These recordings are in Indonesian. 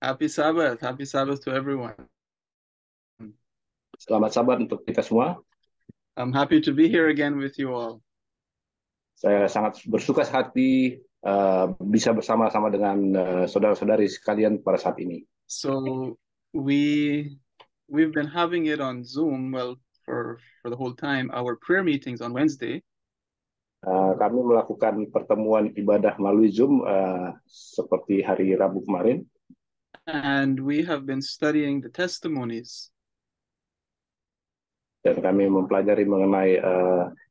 Happy Sabbath. Happy Sabbath to everyone. Selamat Sabat untuk kita semua. I'm happy to be here again with you all. Saya sangat bersuka hati bisa bersama-sama dengan saudara-saudari sekalian pada saat ini. So we've been having it on Zoom, well, for the whole time, our prayer meetings on Wednesday. Kami melakukan pertemuan ibadah melalui Zoom seperti hari Rabu kemarin. And we have been studying the testimonies. Dan kami mempelajari mengenai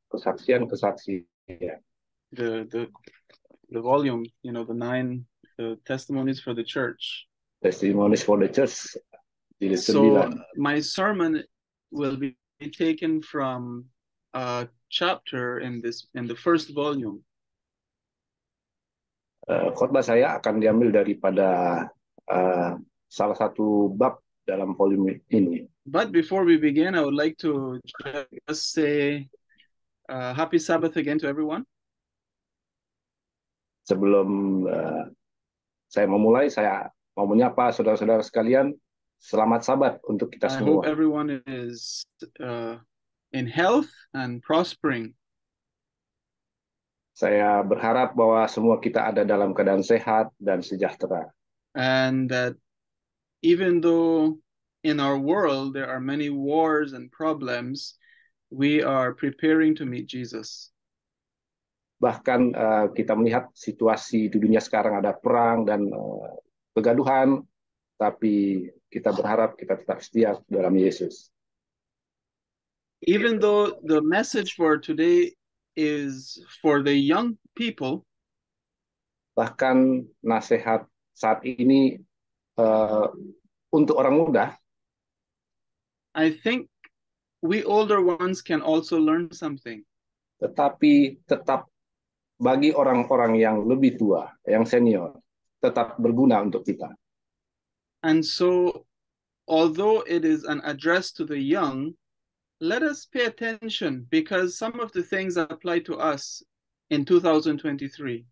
kesaksian-kesaksian. The volume, the 9 testimonies for the church. Testimonies for the Church, jilid So 9. my sermon will be taken from a chapter in the first volume. Khotbah saya akan diambil daripada salah satu bab dalam volume ini. But before we begin, I would like to just say happy Sabbath again to everyone. Sebelum saya memulai, saya mau menyapa saudara-saudara sekalian. Selamat Sabat untuk kita I hope semua. everyone is in health and prospering. Saya berharap bahwa semua kita ada dalam keadaan sehat dan sejahtera. And that even though in our world there are many wars and problems, we are preparing to meet Jesus. Bahkan kita melihat situasi di dunia sekarang ada perang dan kegaduhan, tapi kita berharap kita tetap setia dalam Yesus. Even though the message for today is for the young people, bahkan nasihat saat ini untuk orang muda, I think we older ones can also learn something. tetapi tetap bagi orang-orang yang lebih tua, yang senior, tetap berguna untuk kita. And so, although it is an address to the young, let us pay attention because some of the things apply to us in 2023.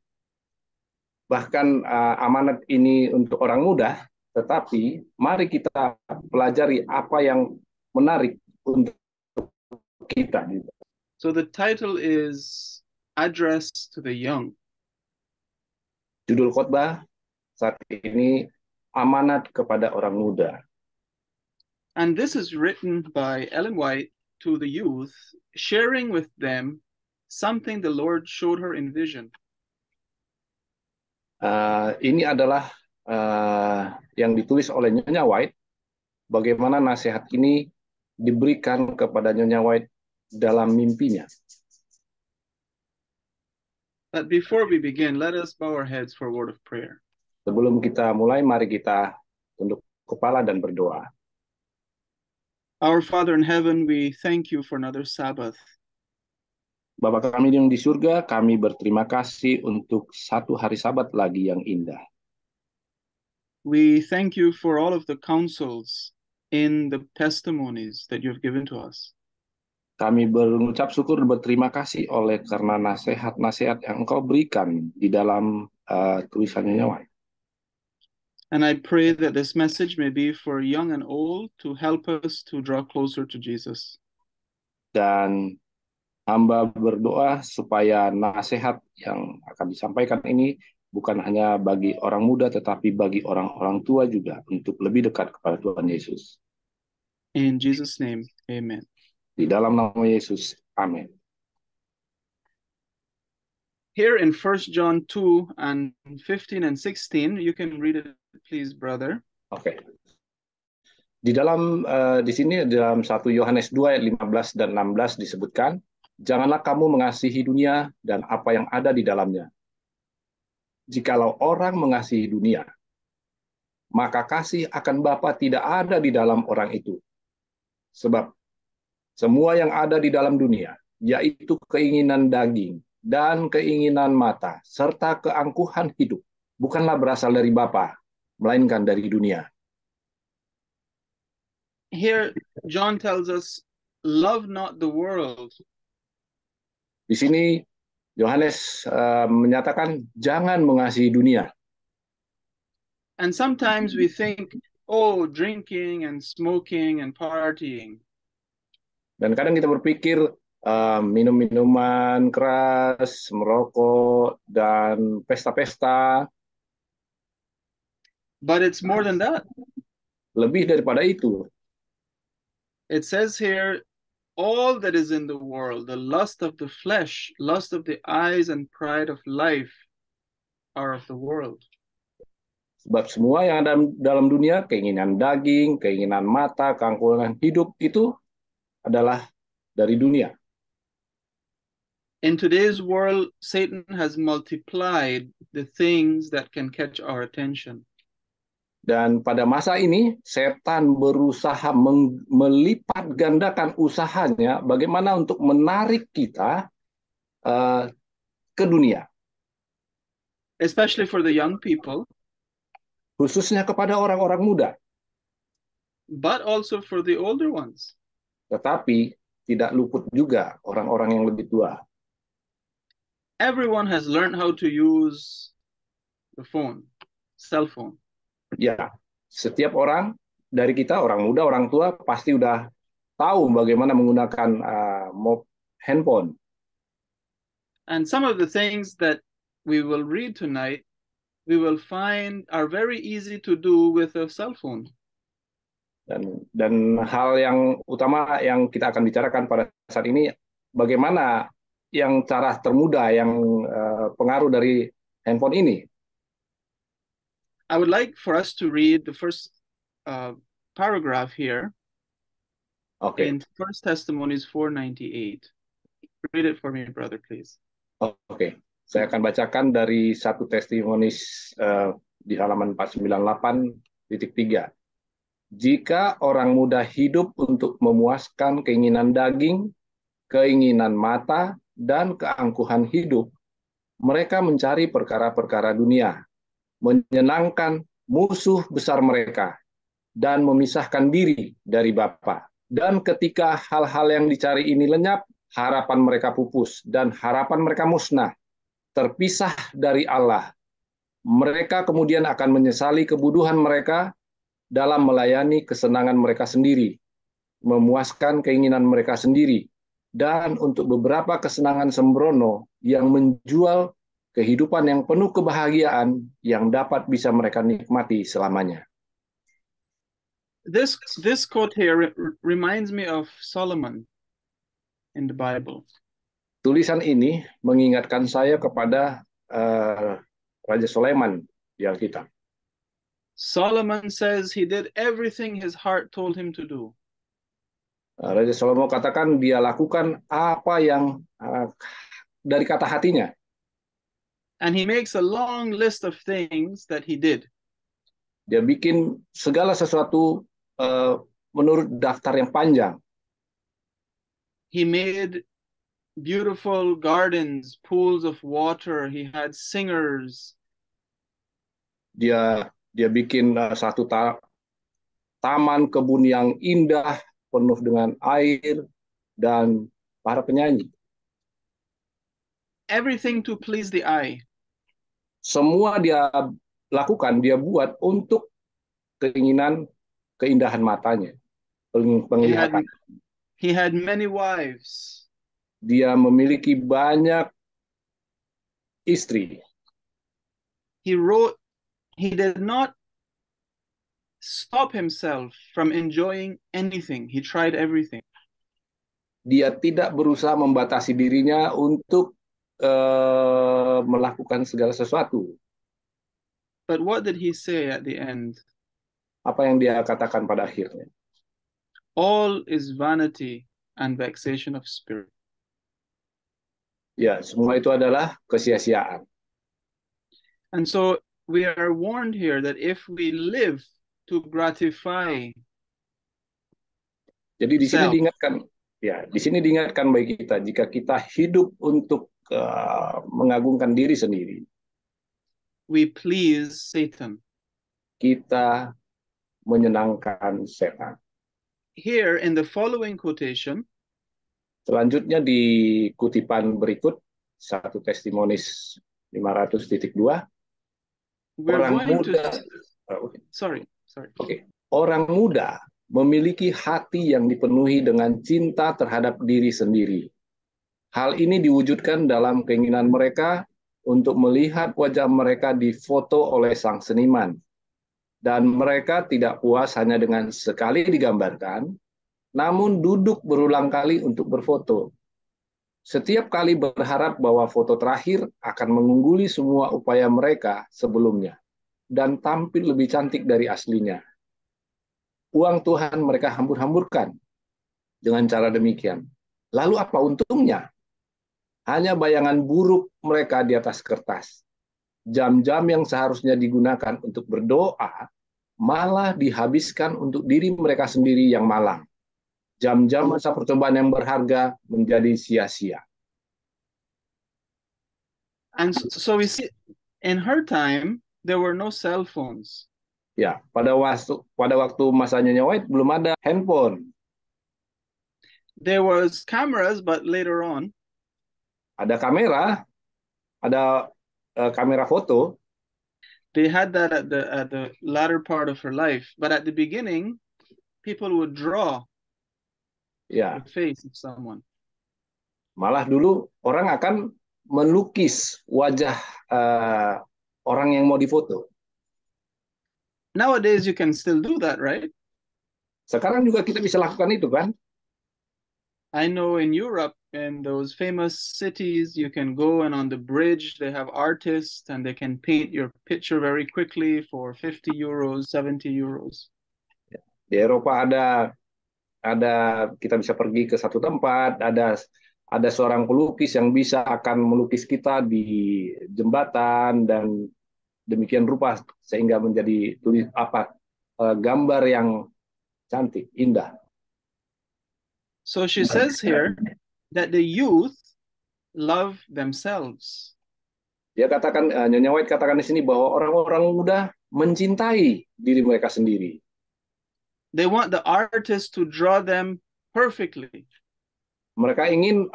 Bahkan amanat ini untuk orang muda, tetapi mari kita pelajari apa yang menarik untuk kita. So the title is Address to the Young. Judul khotbah saat ini amanat kepada orang muda. And this is written by Ellen White to the youth, sharing with them something the Lord showed her in vision. Ini adalah yang ditulis oleh Nyonya White. Bagaimana nasihat ini diberikan kepada Nyonya White dalam mimpinya. But before we begin, let us bow our heads for a word of prayer. Sebelum kita mulai, mari kita tunduk kepala dan berdoa. Our Father in heaven, we thank you for another Sabbath. Bapa kami yang di surga, kami berterima kasih untuk satu hari Sabat lagi yang indah. We thank you for all of the counsels in the testimonies that you have given to us. Kami berucap syukur dan berterima kasih oleh karena nasihat-nasihat yang Engkau berikan di dalam tulisannya White. And I pray that this message may be for young and old to help us to draw closer to Jesus. Dan hamba berdoa supaya nasihat yang akan disampaikan ini bukan hanya bagi orang muda, tetapi bagi orang-orang tua juga untuk lebih dekat kepada Tuhan Yesus. In Jesus' name, amen. Di dalam nama Yesus, amin. Here in 1 John 2 and 15 and 16, you can read it, please, brother. Oke. Di sini dalam 1 Yohanes 2 ayat 15 dan 16 disebutkan, janganlah kamu mengasihi dunia dan apa yang ada di dalamnya. Jikalau orang mengasihi dunia, maka kasih akan Bapa tidak ada di dalam orang itu. Sebab semua yang ada di dalam dunia, yaitu keinginan daging dan keinginan mata, serta keangkuhan hidup, bukanlah berasal dari Bapa, melainkan dari dunia. Here, John tells us, love not the world. Di sini, Yohanes menyatakan, jangan mengasihi dunia. And sometimes we think, oh, drinking and smoking and partying. Dan kadang kita berpikir minum-minuman keras, merokok, dan pesta-pesta. But it's more than that. Lebih daripada itu. It says here, all that is in the world, the lust of the flesh, lust of the eyes, and pride of life are of the world. Sebab semua yang ada dalam dunia, keinginan daging, keinginan mata, keangkuhan hidup itu adalah dari dunia. In today's world, Satan has multiplied the things that can catch our attention. Dan pada masa ini, setan berusaha melipat gandakan usahanya bagaimana untuk menarik kita ke dunia. Especially for the young people. Khususnya kepada orang-orang muda. But also for the older ones. Tetapi tidak luput juga orang-orang yang lebih tua. Everyone has learned how to use the phone, cell phone. Ya, setiap orang dari kita, orang muda, orang tua, pasti udah tahu bagaimana menggunakan handphone. And some of the things that we will read tonight, we will find are very easy to do with a cell phone. Dan hal yang utama yang kita akan bicarakan pada saat ini, bagaimana yang cara termudah yang pengaruh dari handphone ini. I would like for us to read the first paragraph here. Okay. In 1 Testimonies 4:98. Read it for me, brother, please. Oke. Saya akan bacakan dari 1 Testimonies di halaman 498.3. Jika orang muda hidup untuk memuaskan keinginan daging, keinginan mata, dan keangkuhan hidup, mereka mencari perkara-perkara dunia, menyenangkan musuh besar mereka, dan memisahkan diri dari Bapa. Dan ketika hal-hal yang dicari ini lenyap, harapan mereka pupus, dan harapan mereka musnah, terpisah dari Allah. Mereka kemudian akan menyesali kebodohan mereka dalam melayani kesenangan mereka sendiri, memuaskan keinginan mereka sendiri, dan untuk beberapa kesenangan sembrono yang menjual kehidupan yang penuh kebahagiaan yang dapat bisa mereka nikmati selamanya. This quote here reminds me of Solomon in the Bible. Tulisan ini mengingatkan saya kepada Raja Sulaiman di Alkitab. Solomon says he did everything his heart told him to do. Raja Salomo katakan dia lakukan apa yang dari kata hatinya. And he makes a long list of things that he did. Dia bikin segala sesuatu menurut daftar yang panjang. He made beautiful gardens, pools of water. He had singers. Dia bikin satu taman kebun yang indah, penuh dengan air dan para penyanyi. Everything to please the eye. Semua dia lakukan, dia buat untuk keindahan matanya, penglihatan. He had many wives. Dia memiliki banyak istri. He did not stop himself from enjoying anything. He tried everything. Dia tidak berusaha membatasi dirinya untuk melakukan segala sesuatu. But what did he say at the end? Apa yang dia katakan pada akhirnya? All is vanity and vexation of spirit. Ya, semua itu adalah kesia-siaan. And so we are warned here that if we live to gratify, jadi di sini diingatkan, ya, di sini diingatkan bagi kita, jika kita hidup untuk mengagungkan diri sendiri, we please Satan. Kita menyenangkan setan. Here in the following quotation, selanjutnya di kutipan berikut 1 Testimonies 500.2, orang muda Oke. Sorry. Oke. Orang muda memiliki hati yang dipenuhi dengan cinta terhadap diri sendiri. Hal ini diwujudkan dalam keinginan mereka untuk melihat wajah mereka difoto oleh sang seniman. Dan mereka tidak puas hanya dengan sekali digambarkan, namun duduk berulang kali untuk berfoto. Setiap kali berharap bahwa foto terakhir akan mengungguli semua upaya mereka sebelumnya dan tampil lebih cantik dari aslinya. Uang Tuhan mereka hambur-hamburkan dengan cara demikian. Lalu apa untungnya? Hanya bayangan buruk mereka di atas kertas. Jam-jam yang seharusnya digunakan untuk berdoa malah dihabiskan untuk diri mereka sendiri yang malang. Jam-jam masa percobaan yang berharga menjadi sia-sia. And so we see in her time there were no cell phones. Ya, pada waktu masanya Nyonya White belum ada handphone. There was cameras, but later on. Ada kamera, ada kamera foto. They had that at the latter part of her life, but at the beginning, people would draw Ya, the face of someone. malah dulu orang akan melukis wajah orang yang mau difoto. Nowadays, you can still do that, right? Sekarang juga kita bisa lakukan itu, kan? I know in Europe, in those famous cities, you can go and on the bridge, they have artists and they can paint your picture very quickly for 50 euros, 70 euros. Di Eropa ada kita bisa pergi ke satu tempat, ada seorang pelukis yang bisa akan melukis kita di jembatan dan demikian rupa sehingga menjadi gambar yang cantik, indah. So she says here that the youth love themselves. Dia katakan, Nyonya White katakan di sini bahwa orang-orang muda mencintai diri mereka sendiri. They want the artist to draw them perfectly. Mereka ingin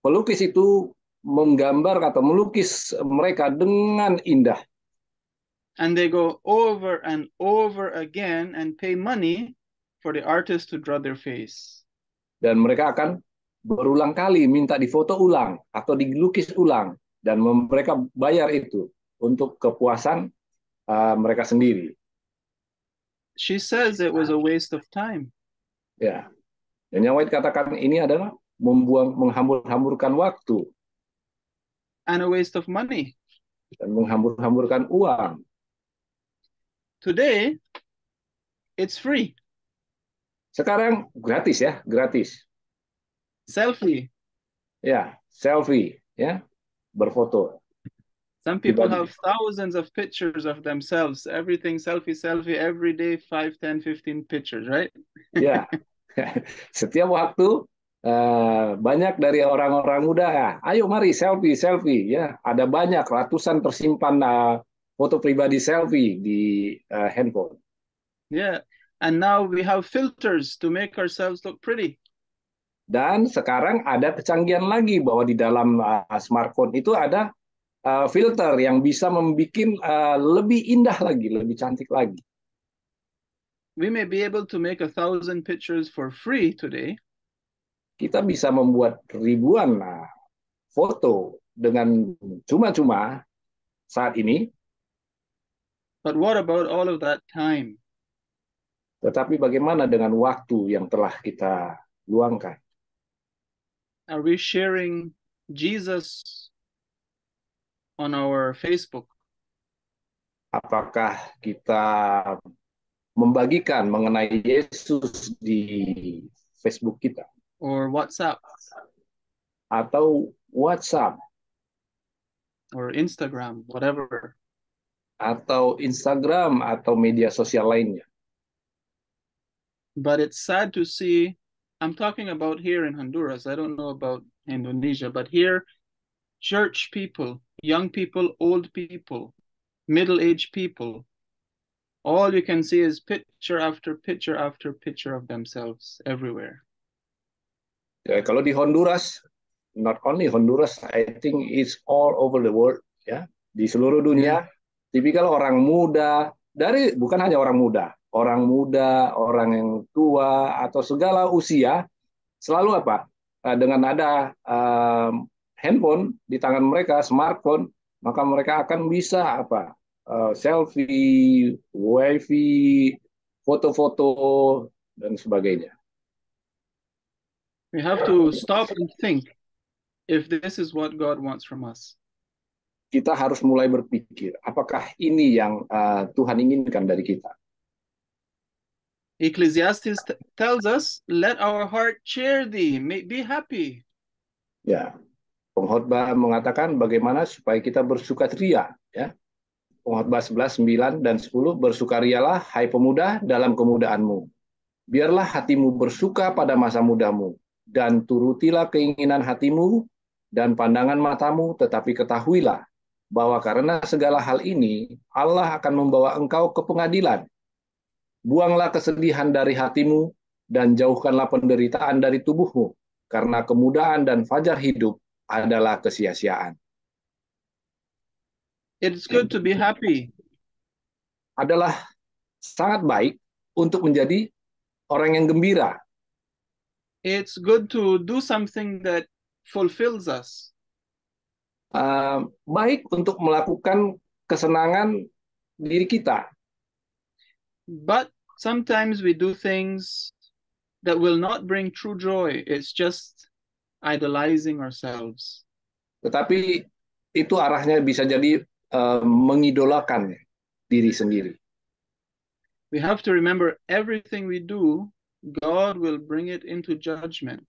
pelukis itu menggambar atau melukis mereka dengan indah. And they go over and over again and pay money for the artist to draw their face. Dan mereka akan berulang kali minta difoto ulang atau dilukis ulang. Dan mereka bayar itu untuk kepuasan mereka sendiri. She says it was a waste of time. Ya, Nyonya White katakan ini adalah menghambur-hamburkan waktu. And a waste of money. Dan menghambur-hamburkan uang. Today, it's free. Sekarang gratis ya, gratis. Selfie. Ya, selfie, ya, berfoto. Some people have thousands of pictures of themselves. Everything selfie, every day, 5, 10, 15 pictures, right? Ya, setiap waktu banyak dari orang-orang muda, ya, ayo mari selfie, ya, ada banyak ratusan tersimpan foto pribadi selfie di handphone. Yeah, and now we have filters to make ourselves look pretty. Dan sekarang ada kecanggihan lagi bahwa di dalam smartphone itu ada filter yang bisa membuat lebih indah lagi, lebih cantik lagi. We may be able to make 1,000 pictures for free today. Kita bisa membuat ribuan foto dengan cuma-cuma saat ini. But what about all of that time? Tetapi bagaimana dengan waktu yang telah kita luangkan? Are we sharing Jesus on our Facebook? Apakah kita membagikan mengenai Yesus di Facebook kita? Or WhatsApp? Atau WhatsApp? Or Instagram, whatever. Atau Instagram atau media sosial lainnya. But it's sad to see, I'm talking about here in Honduras, I don't know about Indonesia, but here, church people, young people, old people, middle-aged people, all you can see is picture after picture after picture of themselves everywhere. Ya, kalau di Honduras, not only Honduras, I think it's all over the world, ya, di seluruh dunia. Tipikal orang muda, bukan hanya orang muda, orang yang tua atau segala usia selalu apa? Dengan ada handphone di tangan mereka, smartphone, maka mereka akan bisa apa? Selfie, wifi, foto-foto dan sebagainya. We have to stop and think if this is what God wants from us. Kita harus mulai berpikir, apakah ini yang Tuhan inginkan dari kita? Ecclesiastes tells us, let our heart cheer thee, be happy. Ya, pengkhotbah mengatakan bagaimana supaya kita bersukaria, ya. Pengkhotbah 11, 9 dan 10, bersukarialah hai pemuda dalam kemudaanmu. Biarlah hatimu bersuka pada masa mudamu, dan turutilah keinginan hatimu dan pandangan matamu, tetapi ketahuilah bahwa karena segala hal ini, Allah akan membawa engkau ke pengadilan. Buanglah kesedihan dari hatimu, dan jauhkanlah penderitaan dari tubuhmu, karena kemudahan dan fajar hidup adalah kesia-siaan. It's good to be happy. Adalah sangat baik untuk menjadi orang yang gembira. It's good to do something that fulfills us. Baik untuk melakukan kesenangan diri kita. But sometimes we do things that will not bring true joy. It's just idolizing ourselves. Tetapi itu arahnya bisa jadi mengidolakan diri sendiri. We have to remember everything we do, God will bring it into judgment.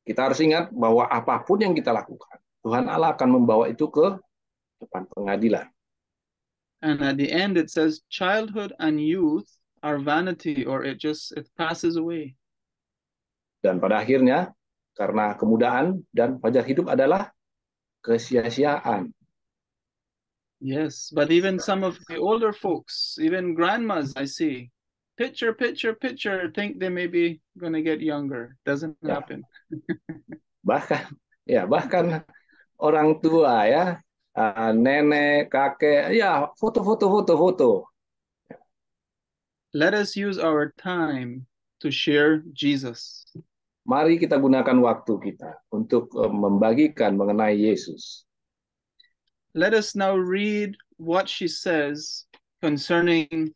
Kita harus ingat bahwa apapun yang kita lakukan, Tuhan Allah akan membawa itu ke depan pengadilan. And at the end it says childhood and youth are vanity, or it passes away. Dan pada akhirnya, karena kemudaan dan fajar hidup adalah kesia-siaan. Yes, but even some of the older folks, even grandmas I see, picture, think they may be going to get younger. Doesn't happen. Bahkan orang tua ya, nenek, kakek, ya foto. Let us use our time to share Jesus. Mari kita gunakan waktu kita untuk membagikan mengenai Yesus. Let us now read what she says concerning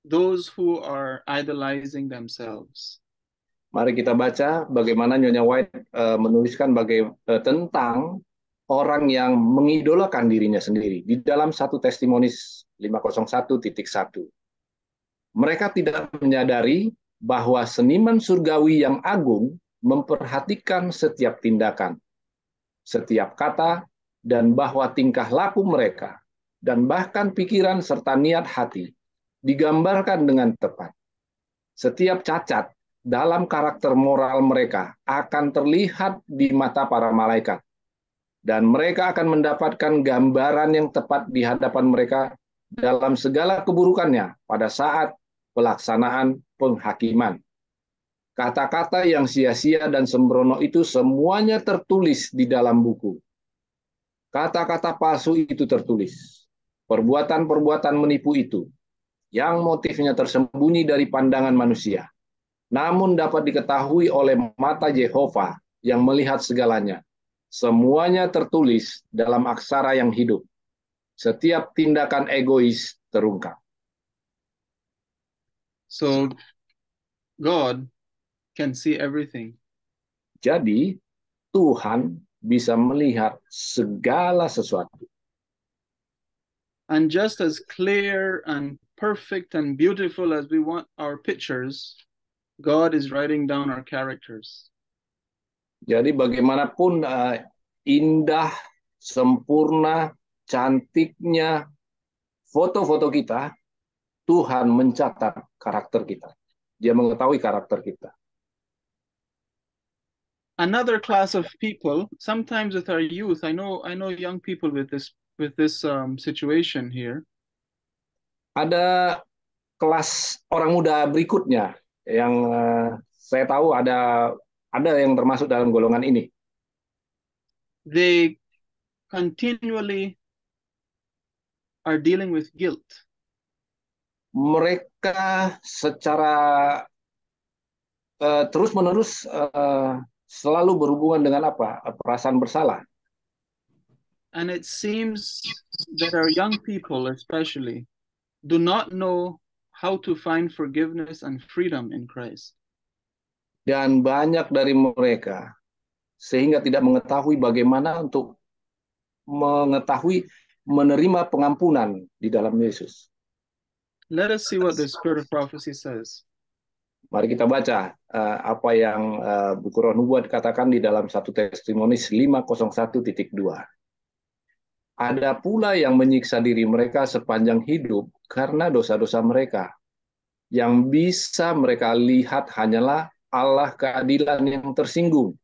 those who are idolizing themselves. Mari kita baca bagaimana Nyonya White menuliskan tentang orang yang mengidolakan dirinya sendiri di dalam 1 Testimonis 501.1. Mereka tidak menyadari bahwa seniman surgawi yang agung memperhatikan setiap tindakan, setiap kata, dan bahwa tingkah laku mereka, dan bahkan pikiran serta niat hati, digambarkan dengan tepat. Setiap cacat dalam karakter moral mereka akan terlihat di mata para malaikat, dan mereka akan mendapatkan gambaran yang tepat di hadapan mereka dalam segala keburukannya pada saat pelaksanaan penghakiman. Kata-kata yang sia-sia dan sembrono itu semuanya tertulis di dalam buku. Kata-kata palsu itu tertulis. Perbuatan-perbuatan menipu itu, yang motifnya tersembunyi dari pandangan manusia, namun dapat diketahui oleh mata Yehova yang melihat segalanya. Semuanya tertulis dalam aksara yang hidup. Setiap tindakan egois terungkap. So God can see everything. Jadi Tuhan bisa melihat segala sesuatu. And just as clear and perfect and beautiful as we want our pictures, God is writing down our characters. Jadi bagaimanapun indah, sempurna, cantiknya foto-foto kita, Tuhan mencatat karakter kita. Dia mengetahui karakter kita. Another class of people, sometimes with our youth, I know young people with this situation here. Ada kelas orang muda berikutnya yang saya tahu ada yang termasuk dalam golongan ini. They continually are dealing with guilt. mereka secara terus-menerus selalu berhubungan dengan apa? Perasaan bersalah. And it seems that our young people, especially, do not know how to find forgiveness and freedom in Christ. Dan banyak dari mereka sehingga tidak mengetahui bagaimana untuk mengetahui menerima pengampunan di dalam Yesus. Let us see what the Spirit of Prophecy says. Mari kita baca apa yang buku Roh Nubuat katakan di dalam 1 Testimonius 501.2. Ada pula yang menyiksa diri mereka sepanjang hidup karena dosa-dosa mereka. Yang bisa mereka lihat hanyalah Allah keadilan yang tersinggung,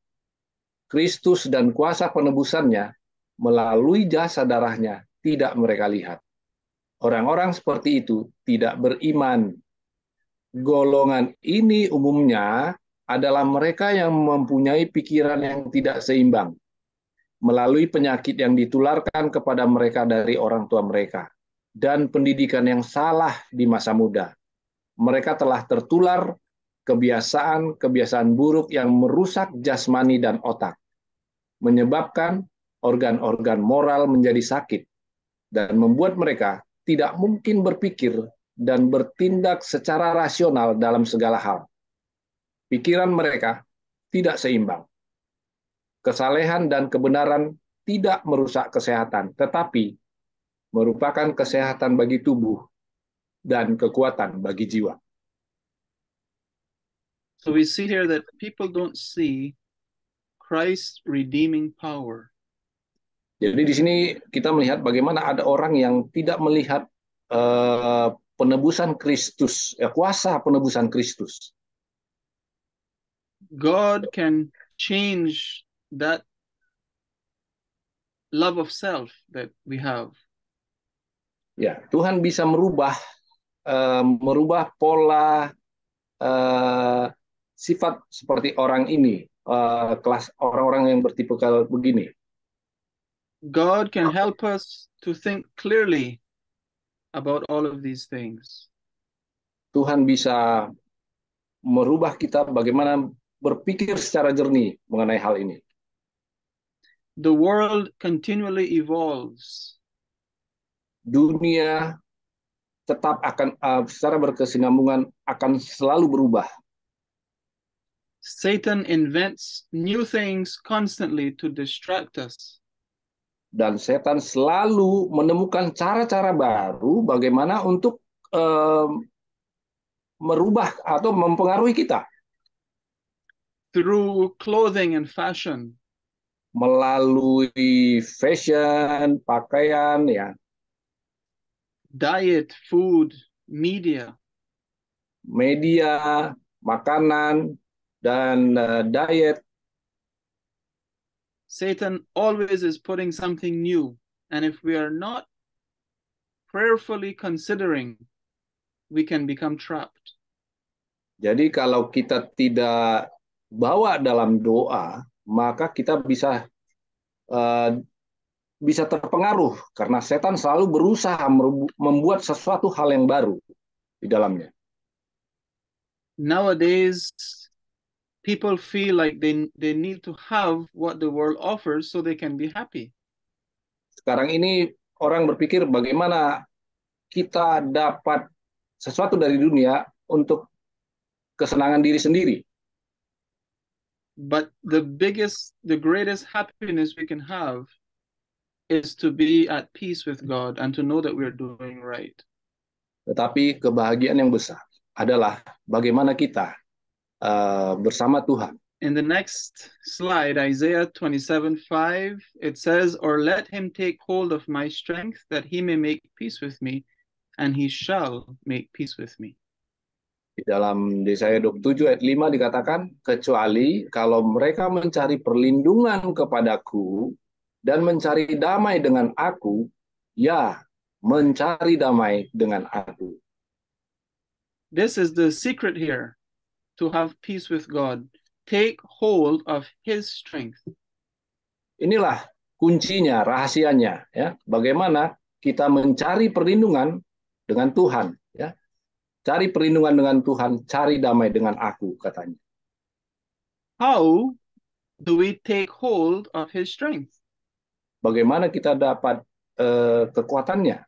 Kristus dan kuasa penebusannya melalui jasa darahnya tidak mereka lihat. Orang-orang seperti itu tidak beriman. Golongan ini umumnya adalah mereka yang mempunyai pikiran yang tidak seimbang, melalui penyakit yang ditularkan kepada mereka dari orang tua mereka, dan pendidikan yang salah di masa muda. Mereka telah tertular kebiasaan-kebiasaan buruk yang merusak jasmani dan otak, menyebabkan organ-organ moral menjadi sakit, dan membuat mereka tidak mungkin berpikir dan bertindak secara rasional dalam segala hal. Pikiran mereka tidak seimbang. Kesalehan dan kebenaran tidak merusak kesehatan, tetapi merupakan kesehatan bagi tubuh dan kekuatan bagi jiwa. So we see here that people don't see Christ's redeeming power. Jadi di sini kita melihat bagaimana ada orang yang tidak melihat penebusan Kristus, kuasa penebusan Kristus. God can change that love of self that we have. Ya, Tuhan bisa merubah pola sifat seperti orang ini, kelas orang-orang yang bertipikal begini. God can help us to think clearly about all of these things. Tuhan bisa merubah kita bagaimana berpikir secara jernih mengenai hal ini. The world continually evolves. Dunia tetap akan secara berkesinambungan akan selalu berubah. Satan invents new things constantly to distract us. Dan setan selalu menemukan cara-cara baru bagaimana untuk merubah atau mempengaruhi kita. Through clothing and fashion. Melalui fashion, pakaian, ya. Diet, food, media. Media, makanan, dan diet. Satan always is putting something new. And if we are not prayerfully considering, we can become trapped. Jadi kalau kita tidak bawa dalam doa, maka kita bisa terpengaruh karena setan selalu berusaha membuat sesuatu hal yang baru di dalamnya. Nowadays, people feel like they need to have what the world offers so they can be happy. Sekarang ini orang berpikir bagaimana kita dapat sesuatu dari dunia untuk kesenangan diri sendiri. But the greatest happiness we can have is to be at peace with God and to know that we're doing right. Tetapi kebahagiaan yang besar adalah bagaimana kita bersama Tuhan. In the next slide, Isaiah 27:5, it says, "Or let him take hold of my strength, that he may make peace with me, and he shall make peace with me." Di dalam Yesaya 27 ayat 5 dikatakan, kecuali kalau mereka mencari perlindungan kepadaku dan mencari damai dengan aku, ya, mencari damai dengan aku. This is the secret here, to have peace with God. Take hold of his strength. Inilah kuncinya, rahasianya, ya. Bagaimana kita mencari perlindungan dengan Tuhan, ya. Cari perlindungan dengan Tuhan, cari damai dengan aku, katanya. How do we take hold of his strength? Bagaimana kita dapat kekuatannya?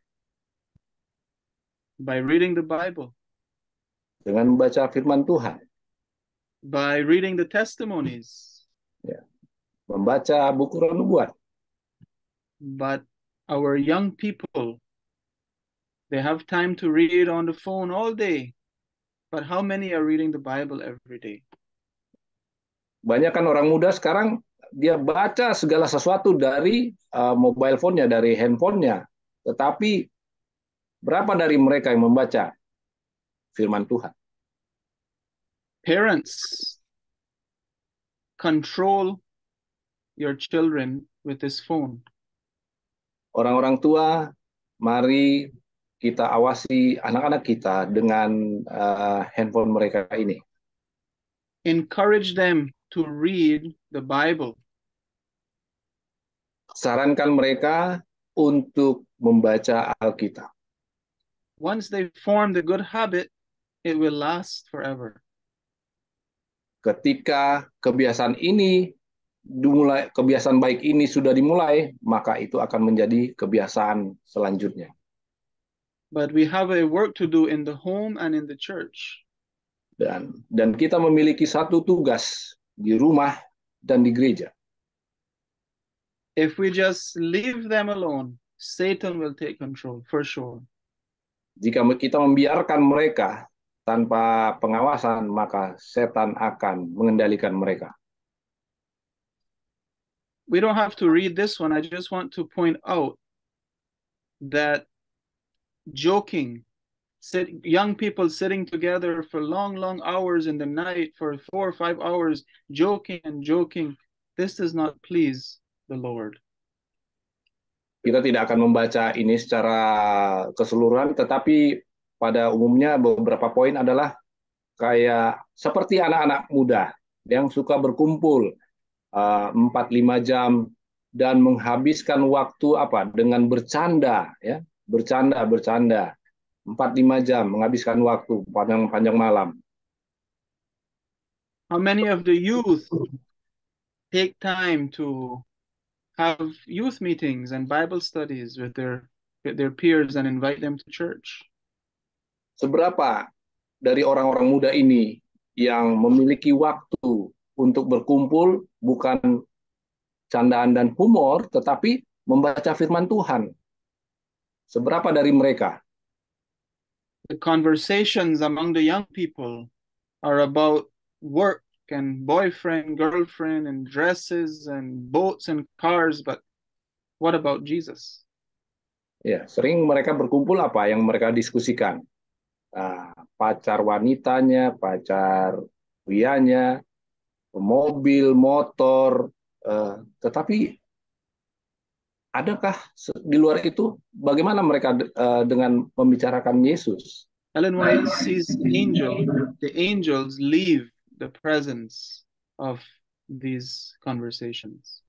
By reading the Bible, Dengan membaca firman Tuhan, by reading the testimonies. ya. Membaca buku nubuat. But our young people, they have time to read on the phone all day. But how many are reading the Bible every day? Banyak kan orang muda sekarang dia baca segala sesuatu dari mobile phone-nya, dari handphonenya. Tetapi berapa dari mereka yang membaca firman Tuhan? Parents, control your children with this phone. Orang-orang tua, mari kita awasi anak-anak kita dengan handphone mereka ini. Encourage them to read the Bible. Sarankan mereka untuk membaca Alkitab. Once they form the good habit, it will last forever. Ketika kebiasaan baik ini sudah dimulai, maka itu akan menjadi kebiasaan selanjutnya. But we have a work to do in the home and in the church. Dan kita memiliki satu tugas di rumah dan di gereja. If we just leave them alone, Satan will take control for sure. Jika kita membiarkan mereka tanpa pengawasan, maka setan akan mengendalikan mereka. We don't have to read this one. I just want to point out that joking, young people sitting together for long hours in the night for 4 or 5 hours, joking, this does not please the Lord. Kita tidak akan membaca ini secara keseluruhan, tetapi pada umumnya beberapa poin adalah kayak seperti anak-anak muda yang suka berkumpul 4-5 jam dan menghabiskan waktu dengan bercanda, ya, bercanda 4-5 jam menghabiskan waktu panjang malam. How many of the youth take time to have youth meetings and Bible studies with their peers and invite them to church? Seberapa dari orang-orang muda ini yang memiliki waktu untuk berkumpul bukan candaan dan humor, tetapi membaca firman Tuhan? Seberapa dari mereka? The conversations among the young people are about work and boyfriend, girlfriend, and dresses and boats and cars, but what about Jesus? Ya, sering mereka berkumpul apa yang mereka diskusikan? Pacar wanitanya, pacar prianya, mobil, motor, tetapi adakah di luar itu bagaimana mereka dengan membicarakan Yesus? Ellen White sees the angels leave the presence of these conversations.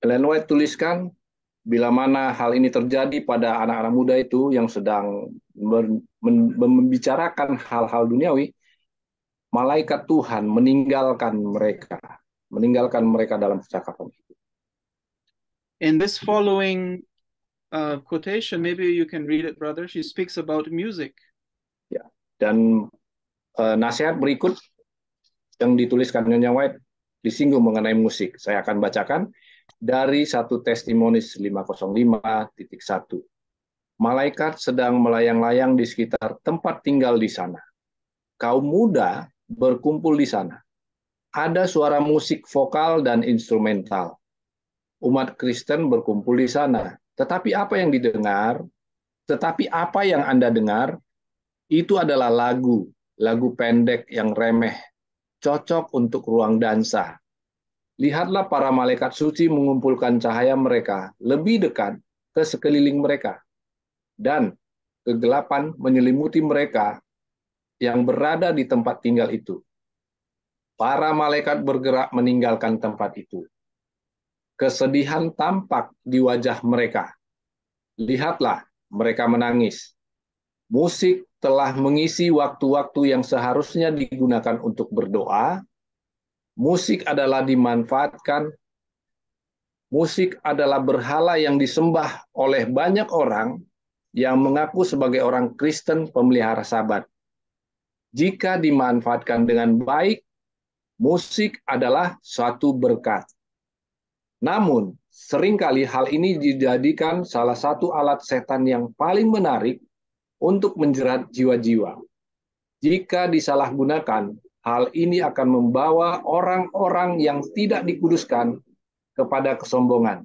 Ellen White tuliskan, bila mana hal ini terjadi pada anak-anak muda itu yang sedang membicarakan hal-hal duniawi, malaikat Tuhan meninggalkan mereka dalam percakapan itu. In this following quotation, maybe you can read it, brother. She speaks about music. Ya, dan nasihat berikut yang dituliskan Nyonya White disinggung mengenai musik. Saya akan bacakan dari 1 Testimonies 505.1. Malaikat sedang melayang-layang di sekitar tempat tinggal di sana. Kaum muda berkumpul di sana. Ada suara musik vokal dan instrumental. Umat Kristen berkumpul di sana. Tetapi apa yang Anda dengar, itu adalah lagu pendek yang remeh, cocok untuk ruang dansa. Lihatlah para malaikat suci mengumpulkan cahaya mereka lebih dekat ke sekeliling mereka. Dan kegelapan menyelimuti mereka yang berada di tempat tinggal itu. Para malaikat bergerak meninggalkan tempat itu. Kesedihan tampak di wajah mereka. Lihatlah, mereka menangis. Musik telah mengisi waktu-waktu yang seharusnya digunakan untuk berdoa. Musik adalah dimanfaatkan. Musik adalah berhala yang disembah oleh banyak orang yang mengaku sebagai orang Kristen pemelihara Sabat. Jika dimanfaatkan dengan baik, musik adalah suatu berkat. Namun, seringkali hal ini dijadikan salah satu alat setan yang paling menarik untuk menjerat jiwa-jiwa. Jika disalahgunakan, hal ini akan membawa orang-orang yang tidak dikuduskan kepada kesombongan,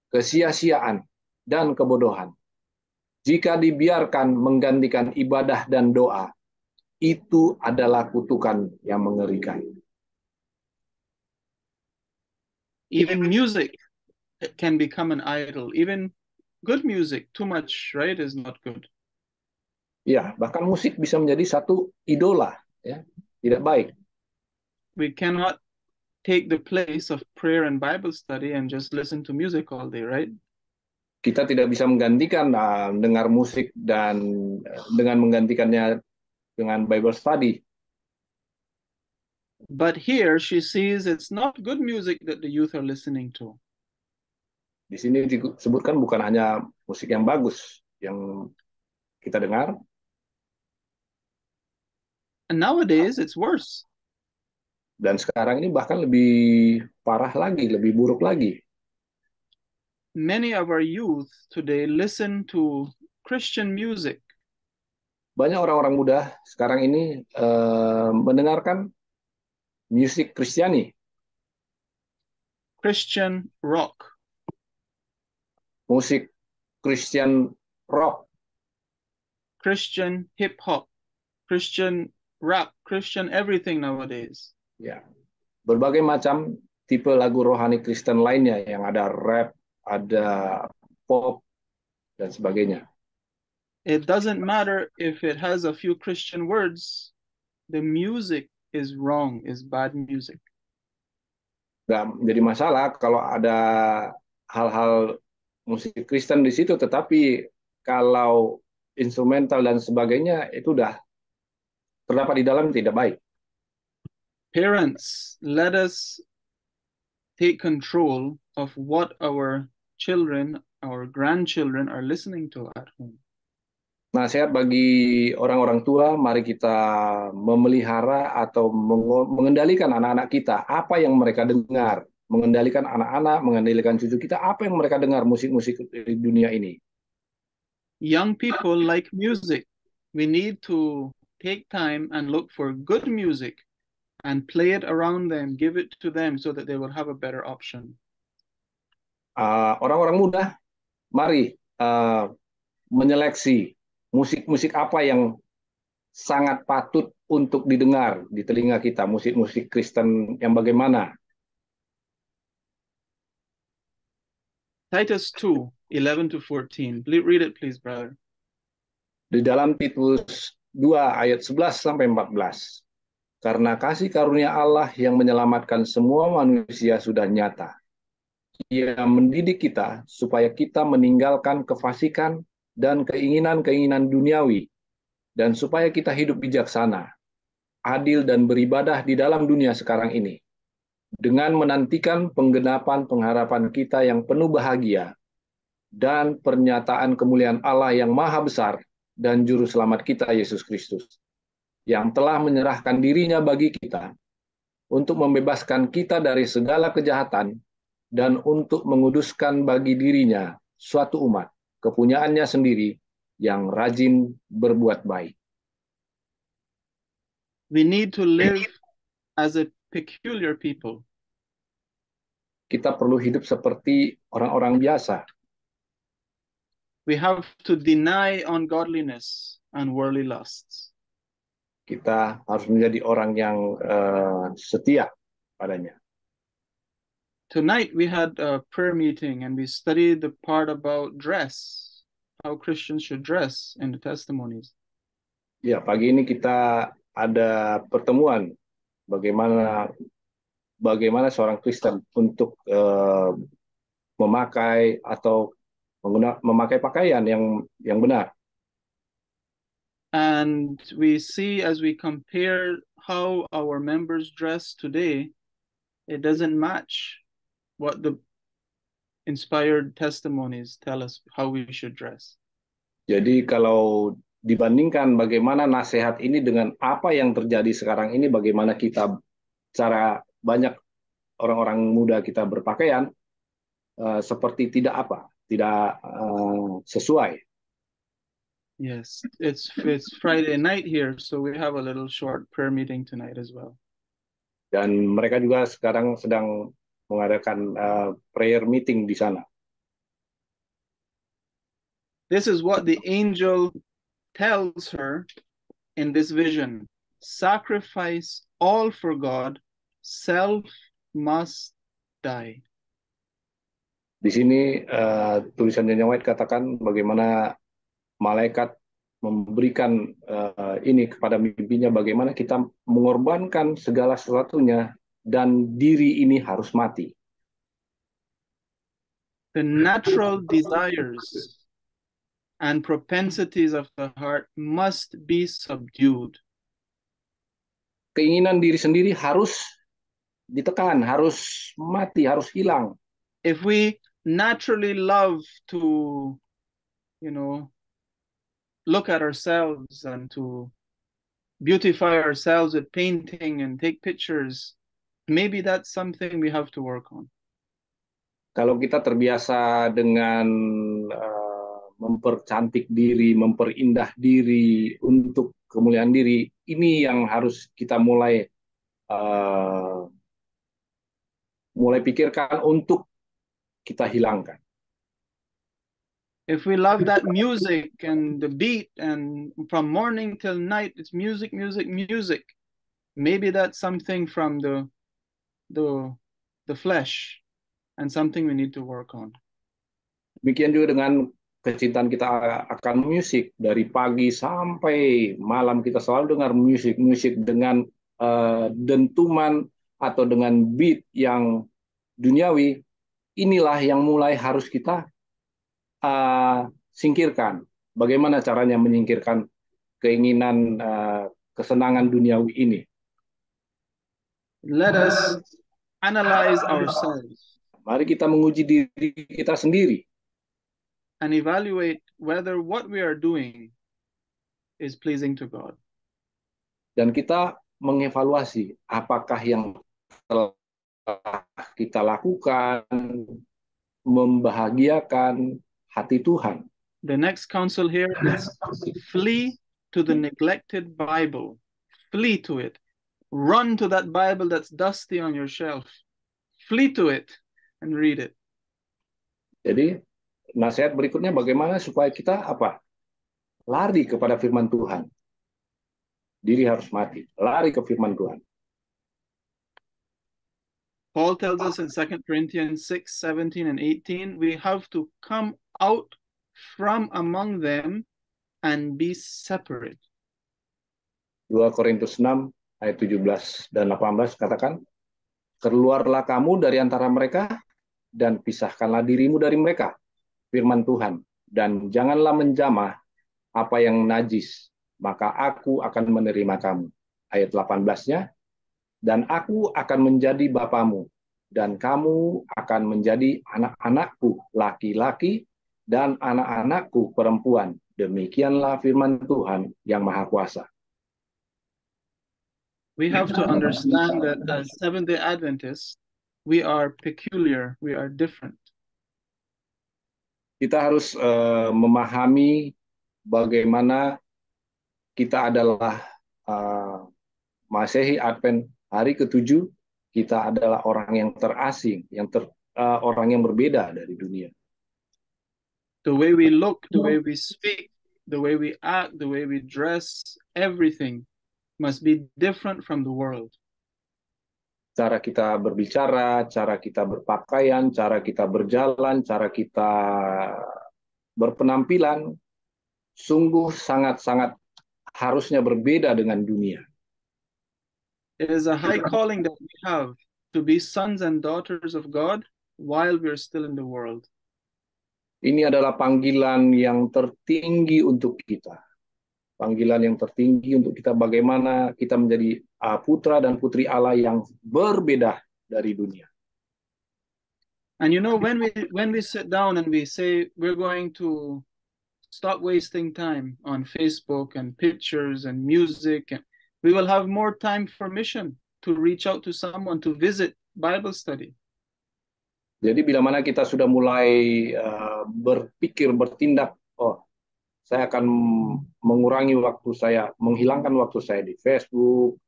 kesia-siaan, dan kebodohan. Jika dibiarkan menggantikan ibadah dan doa, itu adalah kutukan yang mengerikan. Even music can become an idol. Even good music, too much, right, is not good. Ya, bahkan musik bisa menjadi satu idola, ya, tidak baik. We cannot take the place of prayer and Bible study and just listen to music all day, right? Kita tidak bisa menggantikan dengar musik dan dengan menggantikannya dengan Bible study. But here she sees it's not good music that the youth are listening to. Di sini disebutkan bukan hanya musik yang bagus yang kita dengar. And nowadays it's worse. Dan sekarang ini bahkan lebih parah lagi, lebih buruk lagi. Many of our youth today listen to Christian music. Banyak orang-orang muda sekarang ini mendengarkan musik Kristiani, Christian rock, musik Christian rock, Christian hip hop, Christian rap, Christian everything nowadays. ya, berbagai macam tipe lagu rohani Kristen lainnya yang ada rap, ada pop dan sebagainya. It doesn't matter if it has a few Christian words, the music is wrong, is bad music. Nggak menjadi masalah kalau ada hal-hal musik Kristen di situ, tetapi kalau instrumental dan sebagainya itu udah terdapat di dalam tidak baik. Parents, let us take control of what our children, our grandchildren are listening to at home. Nasihat bagi orang-orang tua, mari kita memelihara atau mengendalikan anak-anak kita, apa yang mereka dengar, mengendalikan anak-anak, mengendalikan cucu kita, apa yang mereka dengar musik-musik di dunia ini. Young people like music. We need to take time and look for good music and play it around them, give it to them so that they will have a better option. Orang-orang muda, mari menyeleksi musik-musik apa yang sangat patut untuk didengar di telinga kita, musik-musik Kristen yang bagaimana. Titus 2:11-14. Read it, please, brother. Di dalam Titus 2 ayat 11 sampai 14. Karena kasih karunia Allah yang menyelamatkan semua manusia sudah nyata. Ia mendidik kita supaya kita meninggalkan kefasikan dan keinginan-keinginan duniawi, dan supaya kita hidup bijaksana, adil dan beribadah di dalam dunia sekarang ini, dengan menantikan penggenapan pengharapan kita yang penuh bahagia, dan pernyataan kemuliaan Allah yang maha besar dan juru selamat kita Yesus Kristus, yang telah menyerahkan dirinya bagi kita, untuk membebaskan kita dari segala kejahatan, dan untuk menguduskan bagi dirinya suatu umat, kepunyaannya sendiri, yang rajin berbuat baik. We need to live as a peculiar people. Kita perlu hidup seperti orang-orang biasa. We have to deny ungodliness and worldly lusts. Kita harus menjadi orang yang setia padanya. Tonight we had a prayer meeting and we studied the part about dress, how Christians should dress in the testimonies. Ya, pagi ini kita ada pertemuan bagaimana seorang Kristen untuk memakai atau memakai pakaian yang benar. And we see as we compare how our members dress today, it doesn't match what the inspired testimonies tell us how we should dress. Jadi kalau dibandingkan bagaimana nasihat ini dengan apa yang terjadi sekarang ini, bagaimana kita cara banyak orang-orang muda kita berpakaian seperti tidak sesuai. Yes, it's Friday night here, so we have a little short prayer meeting tonight as well. Dan mereka juga sekarang sedang mengadakan prayer meeting di sana. This is what the angel tells her in this vision. Sacrifice all for God, self must die. Di sini tulisan Ellen White katakan bagaimana malaikat memberikan ini kepada mimpinya, bagaimana kita mengorbankan segala sesuatunya dan diri ini harus mati. The natural desires and propensities of the heart must be subdued. Keinginan diri sendiri harus ditekan, harus mati, harus hilang. If we naturally love to, look at ourselves and to beautify ourselves with painting and take pictures, maybe that's something we have to work on. Kalau kita terbiasa dengan mempercantik diri, memperindah diri untuk kemuliaan diri, ini yang harus kita mulai pikirkan untuk kita hilangkan. If we love that music and the beat and from morning till night it's music, music, music, maybe that's something from the flesh and something we need to work on. Demikian juga dengan kecintaan kita akan musik, dari pagi sampai malam kita selalu dengar musik dengan dentuman atau dengan beat yang duniawi. Inilah yang mulai harus kita singkirkan. Bagaimana caranya menyingkirkan keinginan kesenangan duniawi ini? Let us analyze ourselves. Mari kita menguji diri kita sendiri. And evaluate whether what we are doing is pleasing to God. Dan kita mengevaluasi apakah yang telah kita lakukan membahagiakan hati Tuhan. The next counsel here is flee to the neglected Bible. Flee to it. Run to that Bible that's dusty on your shelf. Flee to it and read it. Jadi nasihat berikutnya bagaimana supaya kita lari kepada firman Tuhan. Diri harus mati, lari ke firman Tuhan. Paul tells us in 2 Corinthians 6, 17 and 18, we have to come out from among them and be separate. 2 Korintus 6 ayat 17 dan 18 katakan, keluarlah kamu dari antara mereka dan pisahkanlah dirimu dari mereka, firman Tuhan, dan janganlah menjamah apa yang najis, maka aku akan menerima kamu. Ayat 18-nya, dan aku akan menjadi bapamu, dan kamu akan menjadi anak-anakku laki-laki dan anak-anakku perempuan. Demikianlah firman Tuhan yang Maha Kuasa. We have to understand that as Seventh-day Adventists, we are peculiar, we are different. Kita harus memahami bagaimana kita adalah Masehi Advent hari ke-7, kita adalah orang yang terasing, orang yang berbeda dari dunia. The way we look, the way we speak, the way we act, the way we dress, everything must be different from the world. Cara kita berbicara, cara kita berpakaian, cara kita berjalan, cara kita berpenampilan, sungguh sangat-sangat harusnya berbeda dengan dunia. It is a high calling that we have to be sons and daughters of God while we are still in the world. Ini adalah panggilan yang tertinggi untuk kita. panggilan yang tertinggi untuk kita bagaimana kita menjadi putra dan putri Allah yang berbeda dari dunia. And you know, when we sit down and we say we're going to stop wasting time on Facebook and pictures and music, and we will have more time for mission, to reach out to someone, to visit Bible study. Jadi bila mana kita sudah mulai berpikir, bertindak, oh saya akan mengurangi waktu saya, menghilangkan waktu saya di Facebook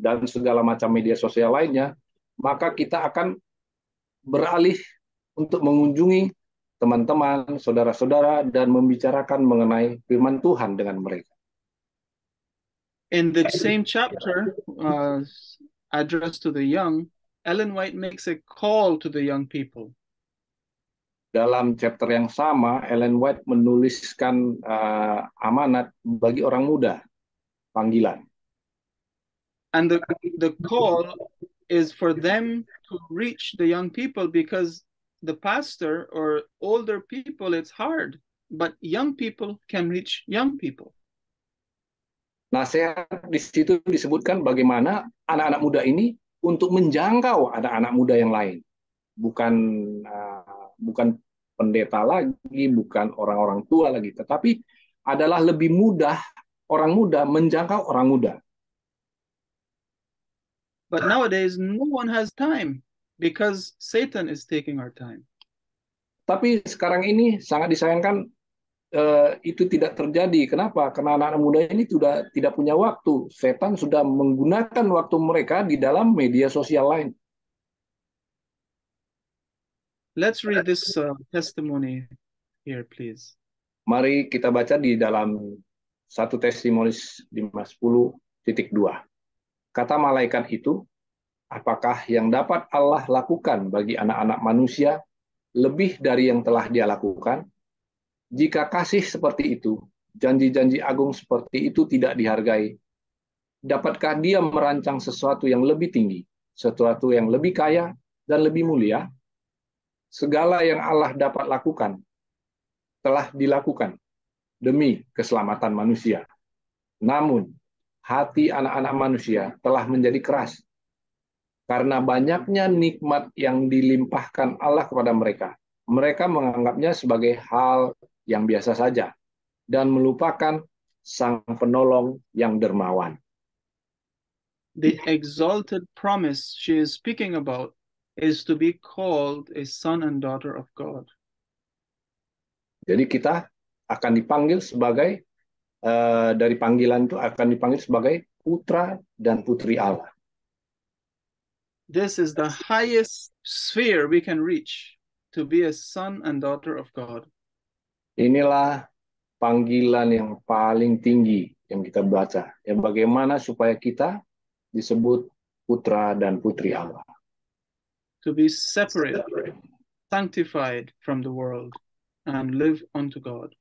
dan segala macam media sosial lainnya, maka kita akan beralih untuk mengunjungi teman-teman, saudara-saudara, dan membicarakan mengenai firman Tuhan dengan mereka. In the same chapter, addressed to the young, Ellen White makes a call to the young people. Dalam chapter yang sama, Ellen White menuliskan amanat bagi orang muda, panggilan. And the call is for them to reach the young people, because the pastor or older people, it's hard, but young people can reach young people. Nasihat di situ disebutkan bagaimana anak-anak muda ini untuk menjangkau anak-anak muda yang lain. Bukan pendeta lagi, bukan orang-orang tua lagi, tetapi adalah lebih mudah orang muda menjangkau orang muda. But nowadays, no one has time because Satan is taking our time. Tapi sekarang ini sangat disayangkan itu tidak terjadi. Kenapa? Karena anak-anak muda ini sudah tidak punya waktu. Setan sudah menggunakan waktu mereka di dalam media sosial lain. Let's read this testimony here, please. Mari kita baca di dalam 1 Testimonis 5:10:2. Kata malaikat itu, apakah yang dapat Allah lakukan bagi anak-anak manusia lebih dari yang telah Dia lakukan? Jika kasih seperti itu, janji-janji agung seperti itu tidak dihargai, dapatkah Dia merancang sesuatu yang lebih tinggi, sesuatu yang lebih kaya dan lebih mulia? Segala yang Allah dapat lakukan telah dilakukan demi keselamatan manusia. Namun, hati anak-anak manusia telah menjadi keras karena banyaknya nikmat yang dilimpahkan Allah kepada mereka. Mereka menganggapnya sebagai hal yang biasa saja dan melupakan Sang Penolong yang dermawan. The exalted promise she is speaking about is to be called a son and daughter of God. Jadi kita akan dipanggil sebagai dari panggilan itu akan dipanggil sebagai putra dan putri Allah. This is the highest sphere we can reach, to be a son and daughter of God. Inilah panggilan yang paling tinggi yang kita baca. Yang bagaimana supaya kita disebut putra dan putri Allah. To be separate, sanctified from the world, and live unto God.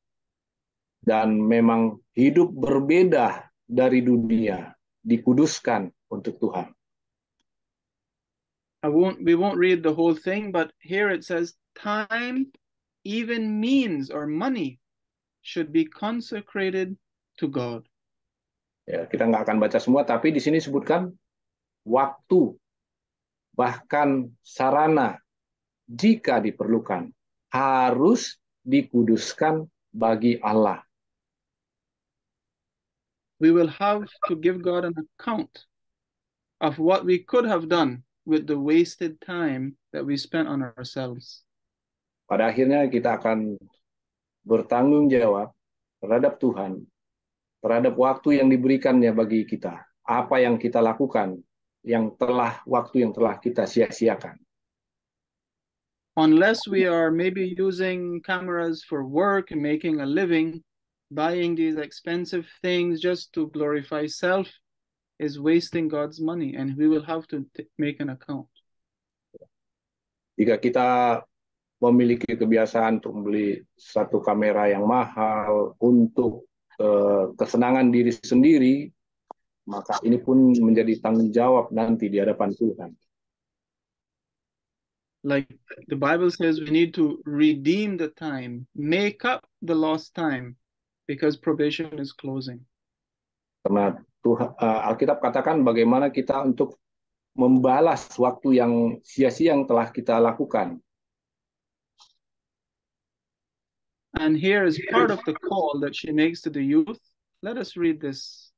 Dan memang hidup berbeda dari dunia, dikuduskan untuk Tuhan. We won't read the whole thing, but here it says time, even means or money, should be consecrated to God. Ya, kita nggak akan baca semua, tapi di sini disebutkan waktu, bahkan sarana, jika diperlukan, harus dikuduskan bagi Allah. We will have to give God an account of what we could have done with the wasted time that we spent on ourselves. Pada akhirnya kita akan bertanggung jawab terhadap Tuhan, terhadap waktu yang diberikannya bagi kita. Apa yang kita lakukan, waktu yang telah kita sia-siakan. Unless we are maybe using cameras for work and making a living, buying these expensive things just to glorify self is wasting God's money, and we will have to make an account. Jika kita memiliki kebiasaan untuk membeli satu kamera yang mahal untuk kesenangan diri sendiri, maka ini pun menjadi tanggung jawab nanti di hadapan Tuhan. Like the Bible says, we need to redeem the time, make up the lost time because probation is closing. Karena Alkitab katakan bagaimana kita untuk membalas waktu yang sia-sia yang telah kita lakukan. And here is part of the call that she makes to the youth. Let us read this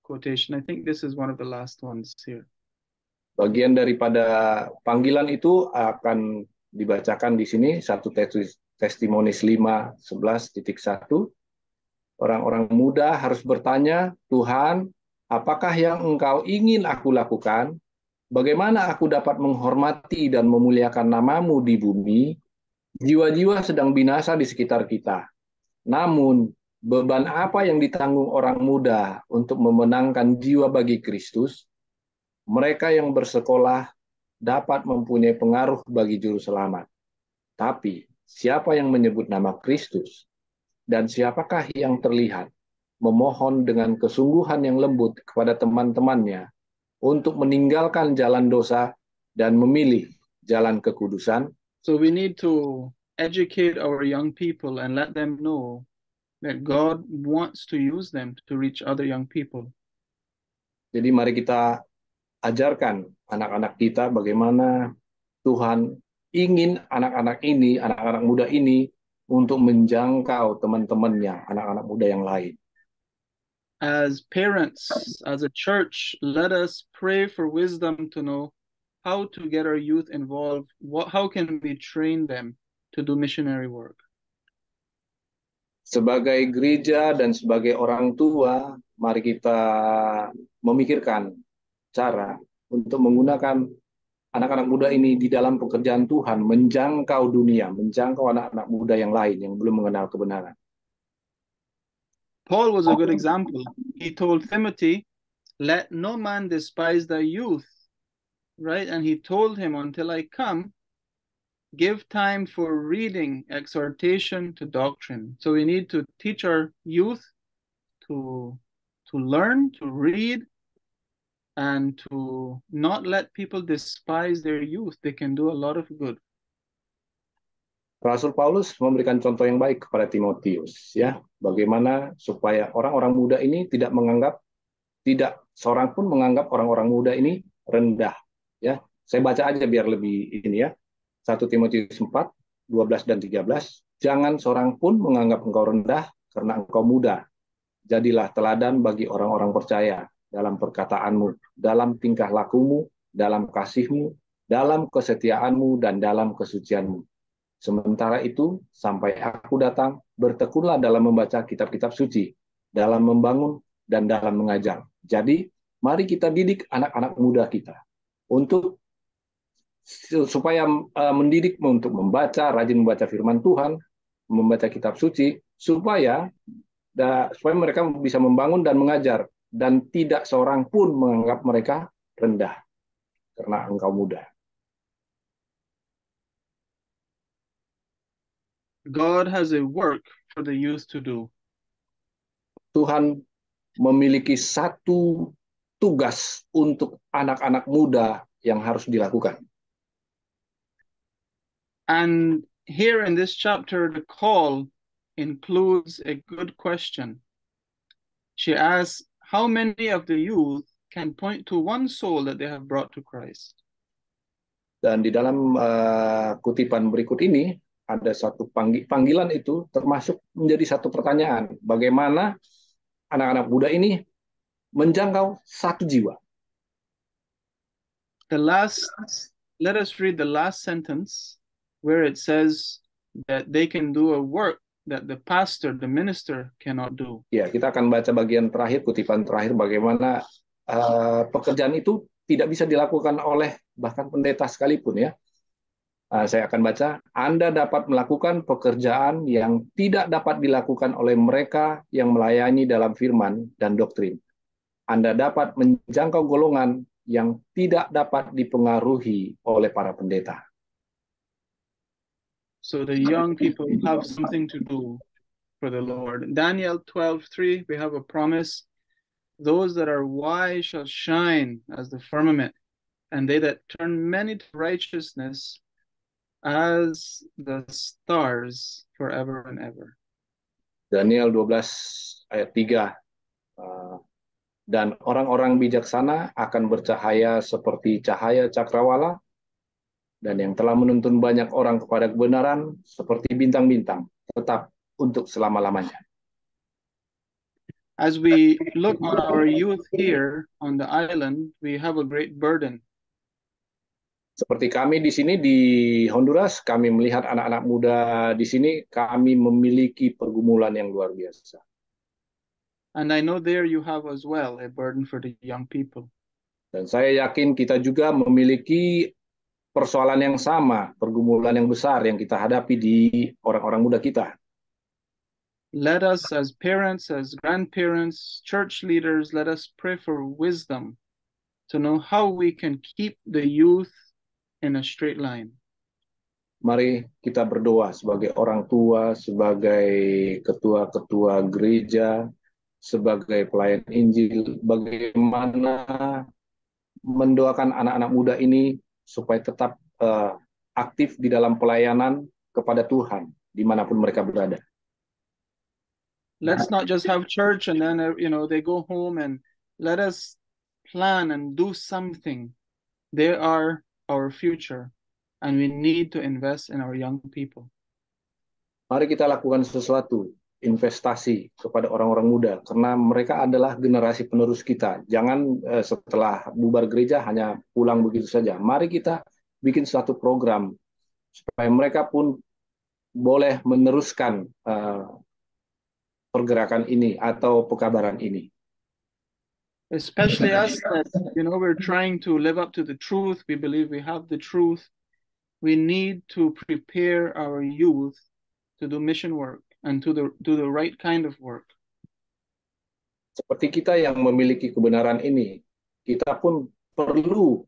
quotation. I think this is one of the last ones here. Bagian daripada panggilan itu akan dibacakan di sini, 1 Testimonis 5:11.1. Orang-orang muda harus bertanya, Tuhan, apakah yang Engkau ingin aku lakukan? Bagaimana aku dapat menghormati dan memuliakan namamu di bumi? Jiwa-jiwa sedang binasa di sekitar kita. Namun, beban apa yang ditanggung orang muda untuk memenangkan jiwa bagi Kristus? Mereka yang bersekolah dapat mempunyai pengaruh bagi juru selamat. Tapi, siapa yang menyebut nama Kristus? Dan siapakah yang terlihat memohon dengan kesungguhan yang lembut kepada teman-temannya untuk meninggalkan jalan dosa dan memilih jalan kekudusan? So we need to educate our young people and let them know that God wants to use them to reach other young people. Jadi mari kita ajarkan anak-anak kita bagaimana Tuhan ingin anak-anak ini, anak-anak muda ini untuk menjangkau teman-temannya, anak-anak muda yang lain. As parents, as a church, let us pray for wisdom to know how to get our youth involved. How can we train them to do missionary work? Sebagai gereja dan sebagai orang tua, mari kita memikirkan cara untuk menggunakan anak-anak muda ini di dalam pekerjaan Tuhan, menjangkau dunia, menjangkau anak-anak muda yang lain yang belum mengenal kebenaran. Paul was a good example. He told Timothy, let no man despise thy youth, right? And he told him, until I come, give time for reading, exhortation to doctrine. So we need to teach our youth to learn, to read, and to not let people despise their youth. They can do a lot of good. Rasul Paulus memberikan contoh yang baik kepada Timotius, ya, bagaimana supaya orang-orang muda ini tidak seorang pun menganggap orang-orang muda ini rendah, ya. Saya baca aja biar lebih ini, ya. 1 Timotius 4:12 dan 13. Jangan seorang pun menganggap engkau rendah karena engkau muda. Jadilah teladan bagi orang-orang percaya dalam perkataanmu, dalam tingkah lakumu, dalam kasihmu, dalam kesetiaanmu, dan dalam kesucianmu. Sementara itu, sampai aku datang, bertekunlah dalam membaca kitab-kitab suci, dalam membangun dan dalam mengajar. Jadi, mari kita didik anak-anak muda kita supaya mendidik untuk membaca, rajin membaca firman Tuhan, membaca kitab suci, supaya mereka bisa membangun dan mengajar, dan tidak seorang pun menganggap mereka rendah karena engkau muda. God has a work for the youth to do. Tuhan memiliki satu tugas untuk anak-anak muda yang harus dilakukan. And here in this chapter, the call includes a good question. She asks, how many of the youth can point to one soul that they have brought to Christ? Dan di dalam kutipan berikut ini, ada satu panggilan itu termasuk menjadi satu pertanyaan. Bagaimana anak-anak muda ini menjangkau satu jiwa? Let us read the last sentence where it says that they can do a work that the pastor, the minister cannot do. Ya, kita akan baca bagian terakhir, kutipan terakhir, bagaimana pekerjaan itu tidak bisa dilakukan oleh bahkan pendeta sekalipun, ya. Saya akan baca, Anda dapat melakukan pekerjaan yang tidak dapat dilakukan oleh mereka yang melayani dalam firman dan doktrin. Anda dapat menjangkau golongan yang tidak dapat dipengaruhi oleh para pendeta. So the young people have something to do for the Lord. Daniel 12:3, we have a promise. Those that are wise shall shine as the firmament, and they that turn many to righteousness as the stars forever and ever. Daniel 12 ayat 3. Dan orang-orang bijaksana akan bercahaya seperti cahaya cakrawala, dan yang telah menuntun banyak orang kepada kebenaran seperti bintang-bintang, tetap untuk selama-lamanya. As we look on our youth here on the island, we have a great burden. Seperti kami di sini di Honduras, kami melihat anak-anak muda di sini, kami memiliki pergumulan yang luar biasa. And I know there you have as well a burden for the young people. Dan saya yakin kita juga memiliki persoalan yang sama, pergumulan yang besar yang kita hadapi di orang-orang muda kita. Let us as parents, as grandparents, church leaders, let us pray for wisdom to know how we can keep the youth in a straight line. Mari kita berdoa sebagai orang tua, sebagai ketua-ketua gereja, sebagai pelayan Injil, bagaimana mendoakan anak-anak muda ini supaya tetap aktif di dalam pelayanan kepada Tuhan, dimanapun mereka berada. Let's not just have church and then they go home, and let us plan and do something. They are our future, and we need to invest in our young people. Mari kita lakukan sesuatu, investasi kepada orang-orang muda, karena mereka adalah generasi penerus kita. Jangan setelah bubar gereja hanya pulang begitu saja. Mari kita bikin suatu program supaya mereka pun boleh meneruskan pergerakan ini atau pekabaran ini. Especially us that, we're trying to live up to the truth. We believe we have the truth. We need to prepare our youth to do mission work and to do the right kind of work. Seperti kita yang memiliki kebenaran ini, kita pun perlu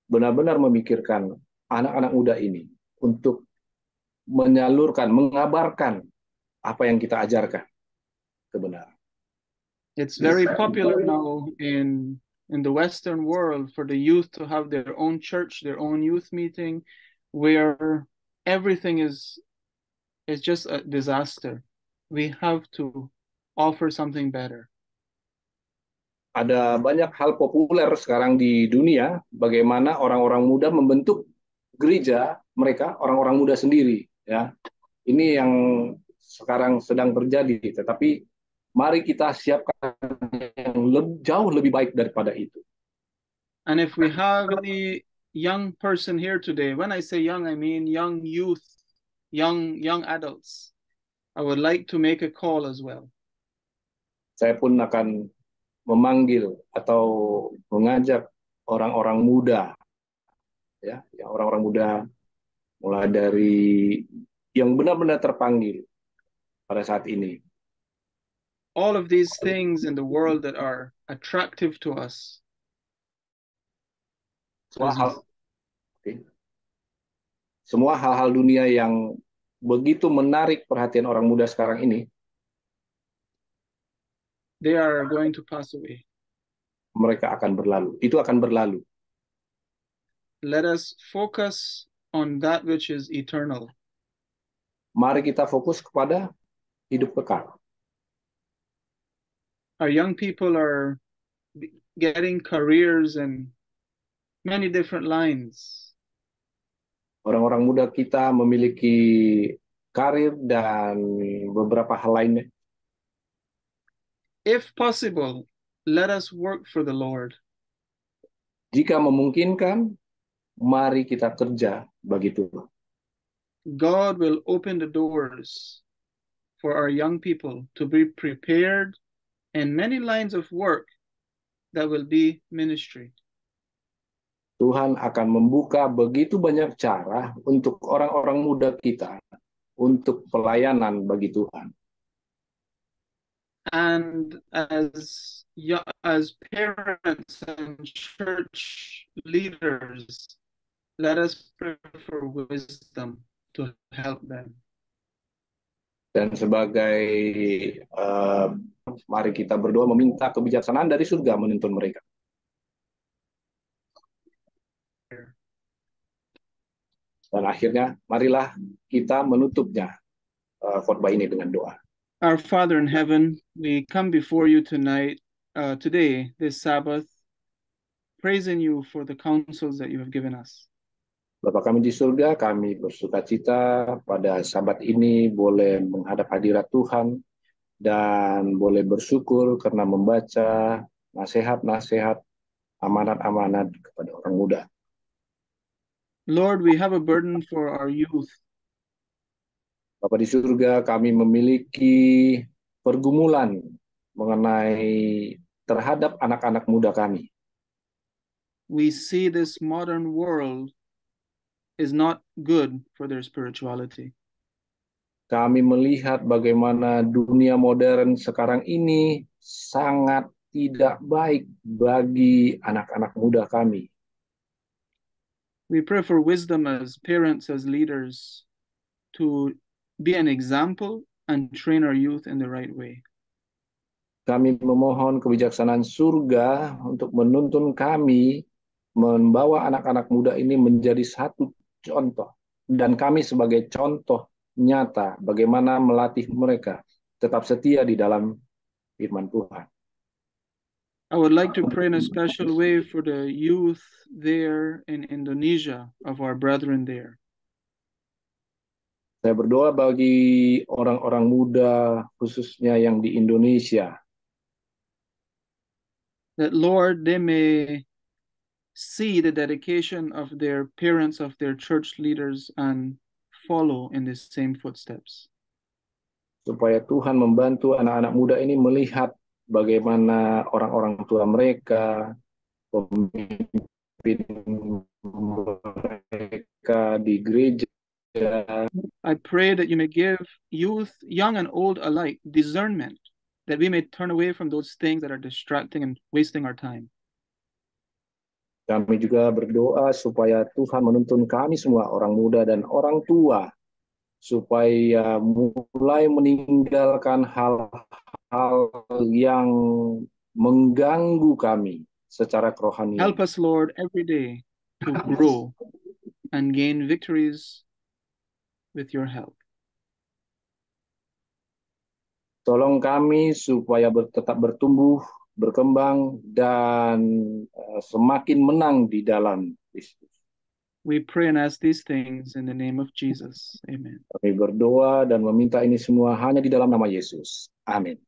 benar-benar memikirkan anak-anak muda ini untuk menyalurkan, mengabarkan apa yang kita ajarkan, kebenaran. It's very popular now in the Western world for the youth to have their own church, their own youth meeting, where everything is just a disaster. We have to offer something better. Ada banyak hal populer sekarang di dunia, bagaimana orang-orang muda membentuk gereja mereka, orang-orang muda sendiri. Ya, ini yang sekarang sedang terjadi. Tetapi mari kita siapkan yang jauh lebih baik daripada itu. And if we have any young person here today, when I say young, I mean young youth, young adults. I would like to make a call as well. Saya pun akan memanggil atau mengajak orang-orang muda, ya, orang-orang muda mulai dari yang benar-benar terpanggil pada saat ini. All of these things in the world that are attractive to us. Semua hal-hal dunia yang begitu menarik perhatian orang muda sekarang ini, they are going to pass away. Mereka akan berlalu. Itu akan berlalu. Let us focus on that which is eternal. Mari kita fokus kepada hidup kekal. Our young people are getting careers in many different lines. Orang-orang muda kita memiliki karir dan beberapa hal lainnya. If possible, let us work for the Lord. Jika memungkinkan, mari kita kerja bagi Tuhan. God will open the doors for our young people to be prepared in many lines of work that will be ministry. Tuhan akan membuka begitu banyak cara untuk orang-orang muda kita untuk pelayanan bagi Tuhan. And as parents and church leaders, let us pray for wisdom to help them. Dan sebagai mari kita berdoa meminta kebijaksanaan dari surga menuntun mereka. Dan akhirnya marilah kita menutupnya khotbah ini dengan doa. Our Father in heaven, we come before you today, this Sabbath, praising you for the counsels that you have given us. Bapa kami di surga, kami bersukacita pada Sabat ini boleh menghadap hadirat Tuhan dan boleh bersyukur karena membaca nasihat-nasihat, amanat-amanat kepada orang muda. Lord, we have a burden for our youth. Bapa di surga, kami memiliki pergumulan mengenai terhadap anak-anak muda kami. We see this modern world is not good for their spirituality. Kami melihat bagaimana dunia modern sekarang ini sangat tidak baik bagi anak-anak muda kami. We pray for wisdom as parents, as leaders, to be an example and train our youth in the right way. Kami memohon kebijaksanaan surga untuk menuntun kami membawa anak-anak muda ini menjadi satu contoh. Dan kami sebagai contoh nyata bagaimana melatih mereka tetap setia di dalam firman Tuhan. I would like to pray in a special way for the youth there in Indonesia, of our brethren there. Saya berdoa bagi orang-orang muda khususnya yang di Indonesia. That Lord, they may see the dedication of their parents, of their church leaders, and follow in the same footsteps. Supaya Tuhan membantu anak-anak muda ini melihat bagaimana orang-orang tua mereka, pemimpin mereka di gereja. I pray that you may give youth, young and old alike, discernment, that we may turn away from those things that are distracting and wasting our time. Kami juga berdoa supaya Tuhan menuntun kami semua, orang muda dan orang tua, supaya mulai meninggalkan hal-hal yang mengganggu kami secara kerohanian. Help us, Lord, every day to grow and gain victories with your help. Tolong kami supaya tetap bertumbuh, berkembang, dan semakin menang di dalam Kristus. We pray and ask these things in the name of Jesus. Amen. Kami berdoa dan meminta ini semua hanya di dalam nama Yesus. Amin.